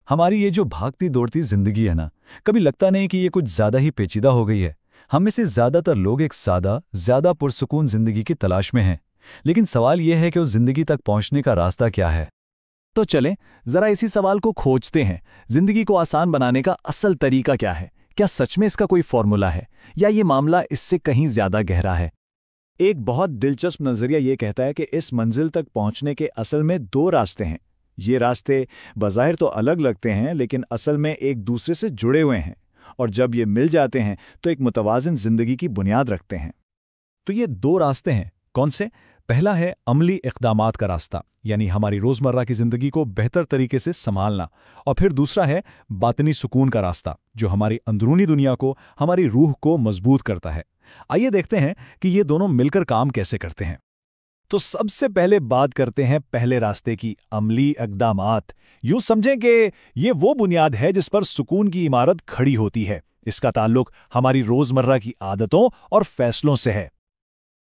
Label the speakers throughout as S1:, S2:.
S1: हमारी ये जो भागती दौड़ती जिंदगी है ना, कभी लगता नहीं कि ये कुछ ज़्यादा ही पेचीदा हो गई है। हम में से ज़्यादातर लोग एक सादा, ज़्यादा पुरसुकून जिंदगी की तलाश में हैं। लेकिन सवाल ये है कि उस जिंदगी तक पहुंचने का रास्ता क्या है। तो चलें, ज़रा इसी सवाल को खोजते हैं। जिंदगी को आसान बनाने का असल तरीका क्या है? क्या सच में इसका कोई फॉर्मूला है, या ये मामला इससे कहीं ज़्यादा गहरा है?
S2: एक बहुत दिलचस्प नज़रिया ये कहता है कि इस मंजिल तक पहुंचने के असल में दो रास्ते हैं। ये रास्ते बज़ाहिर तो अलग लगते हैं, लेकिन असल में एक दूसरे से जुड़े हुए हैं, और जब ये मिल जाते हैं तो एक मुतवाज़िन ज़िंदगी की बुनियाद रखते हैं।
S1: तो ये दो रास्ते हैं, कौन से? पहला है अमली इक़दामात का रास्ता, यानी हमारी रोज़मर्रा की ज़िंदगी को बेहतर तरीके से संभालना। और फिर दूसरा है बातिनी सुकून का रास्ता, जो हमारी अंदरूनी दुनिया को, हमारी रूह को मजबूत करता है। आइए देखते हैं कि ये दोनों मिलकर काम कैसे करते हैं। तो सबसे पहले बात करते हैं पहले रास्ते की, अमली इक़दामात। यूं समझें कि ये वो बुनियाद है जिस पर सुकून की इमारत खड़ी होती है। इसका ताल्लुक हमारी रोज़मर्रा की आदतों और फैसलों से है।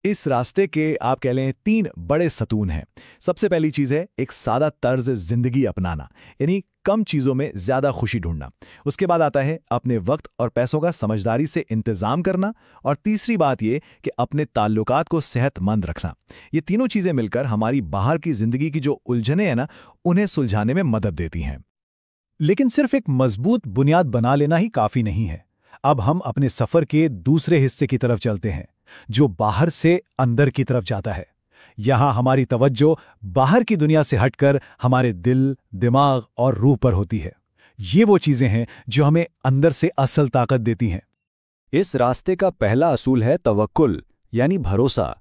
S1: इस रास्ते के आप कह लें 3 बड़े सतून हैं। सबसे पहली चीज़ है एक सादा तर्ज ज़िंदगी अपनाना, यानी कम चीज़ों में ज़्यादा खुशी ढूंढना। उसके बाद आता है अपने वक्त और पैसों का समझदारी से इंतज़ाम करना। और तीसरी बात ये कि अपने ताल्लुकात को सेहतमंद रखना। ये तीनों चीज़ें मिलकर हमारी बाहर की ज़िंदगी की जो उलझनें हैं ना, उन्हें सुलझाने में मदद देती हैं। लेकिन सिर्फ एक मजबूत बुनियाद बना लेना ही काफ़ी नहीं है। अब हम अपने सफ़र के दूसरे हिस्से की तरफ चलते हैं, जो बाहर से अंदर की तरफ जाता है। यहां हमारी तवज्जो बाहर की दुनिया से हटकर हमारे दिल, दिमाग और रूह पर होती है। ये वो चीजें हैं जो हमें अंदर से असल ताकत देती हैं। इस रास्ते का पहला असूल है तवक्कुल, यानी भरोसा।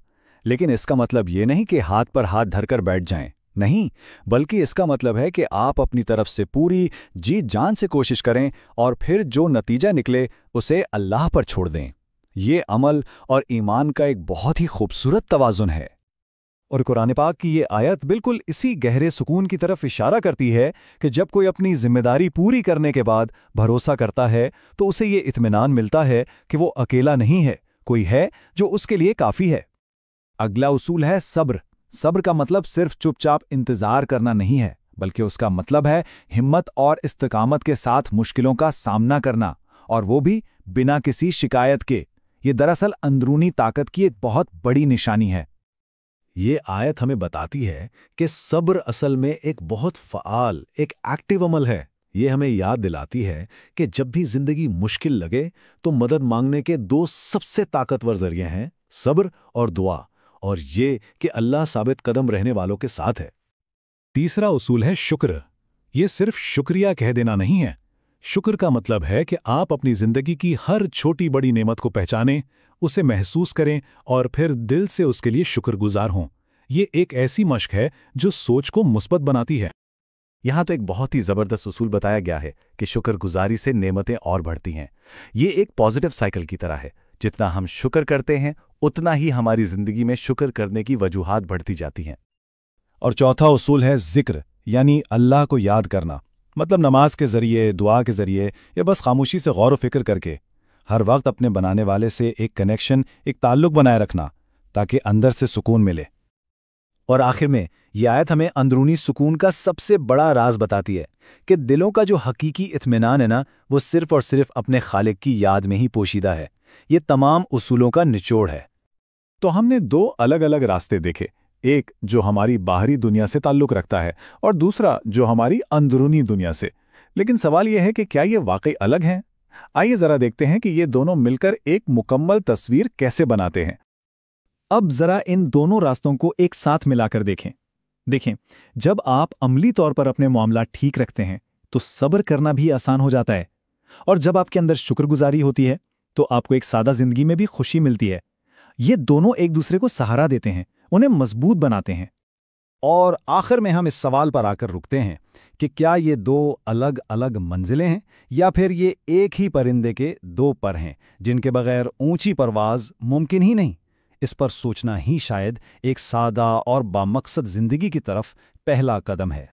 S1: लेकिन इसका मतलब ये नहीं कि हाथ पर हाथ धरकर बैठ जाएं। नहीं, बल्कि इसका मतलब है कि आप अपनी तरफ से पूरी जी जान से कोशिश करें और फिर जो नतीजा निकले उसे अल्लाह पर छोड़ दें। ये अमल और ईमान का एक बहुत ही खूबसूरत तवाज़ुन है। और कुरान पाक की ये आयत बिल्कुल इसी गहरे सुकून की तरफ इशारा करती है कि जब कोई अपनी जिम्मेदारी पूरी करने के बाद भरोसा करता है तो उसे ये इत्मीनान मिलता है कि वो अकेला नहीं है, कोई है जो उसके लिए काफ़ी है। अगला उसूल है सब्र। सब्र का मतलब सिर्फ चुपचाप इंतज़ार करना नहीं है, बल्कि उसका मतलब है हिम्मत और इस्तिकामत के साथ मुश्किलों का सामना करना, और वो भी बिना किसी शिकायत के। ये दरअसल अंदरूनी ताकत की एक बहुत बड़ी निशानी है।
S2: ये आयत हमें बताती है कि सब्र असल में एक बहुत फ़आल, एक एक्टिव अमल है। ये हमें याद दिलाती है कि जब भी जिंदगी मुश्किल लगे तो मदद मांगने के 2 सबसे ताकतवर जरिए हैं, सब्र और दुआ, और ये कि अल्लाह साबित कदम रहने वालों के साथ है।
S1: तीसरा उसूल है शुक्र। ये सिर्फ शुक्रिया कह देना नहीं है। शुक्र का मतलब है कि आप अपनी जिंदगी की हर छोटी बड़ी नेमत को पहचानें, उसे महसूस करें और फिर दिल से उसके लिए शुक्रगुजार हों। ये एक ऐसी मशक है जो सोच को मुस्बत बनाती है।
S2: यहाँ तो एक बहुत ही ज़बरदस्त उसूल बताया गया है कि शुक्रगुजारी से नेमतें और बढ़ती हैं। ये एक पॉजिटिव साइकिल की तरह है। जितना हम शुक्र करते हैं उतना ही हमारी ज़िंदगी में शुक्र करने की वजूहात बढ़ती जाती हैं।
S1: और चौथा उसूल है जिक्र, यानी अल्लाह को याद करना। मतलब नमाज के ज़रिए, दुआ के ज़रिए, या बस खामोशी से गौर व फिक्र करके हर वक्त अपने बनाने वाले से एक कनेक्शन, एक ताल्लुक बनाए रखना, ताकि अंदर से सुकून मिले।
S2: और आखिर में यह आयत हमें अंदरूनी सुकून का सबसे बड़ा राज बताती है कि दिलों का जो हकीकी इत्मीनान है ना, वो सिर्फ और सिर्फ अपने खालिक की याद में ही पोशीदा है। ये तमाम उसूलों का निचोड़ है।
S1: तो हमने 2 अलग अलग रास्ते देखे, एक जो हमारी बाहरी दुनिया से ताल्लुक रखता है और दूसरा जो हमारी अंदरूनी दुनिया से। लेकिन सवाल यह है कि क्या ये वाकई अलग हैं? आइए ज़रा देखते हैं कि ये दोनों मिलकर एक मुकम्मल तस्वीर कैसे बनाते हैं। अब ज़रा इन दोनों रास्तों को एक साथ मिलाकर देखें, जब आप अमली तौर पर अपने मामला ठीक रखते हैं तो सब्र करना भी आसान हो जाता है, और जब आपके अंदर शुक्रगुजारी होती है तो आपको एक सादा जिंदगी में भी खुशी मिलती है। ये दोनों एक दूसरे को सहारा देते हैं, उन्हें मजबूत बनाते हैं। और आखिर में हम इस सवाल पर आकर रुकते हैं कि क्या ये 2 अलग अलग मंजिलें हैं, या फिर ये एक ही परिंदे के 2 पर हैं जिनके बगैर ऊंची परवाज मुमकिन ही नहीं। इस पर सोचना ही शायद एक सादा और बामकसद जिंदगी की तरफ पहला कदम है।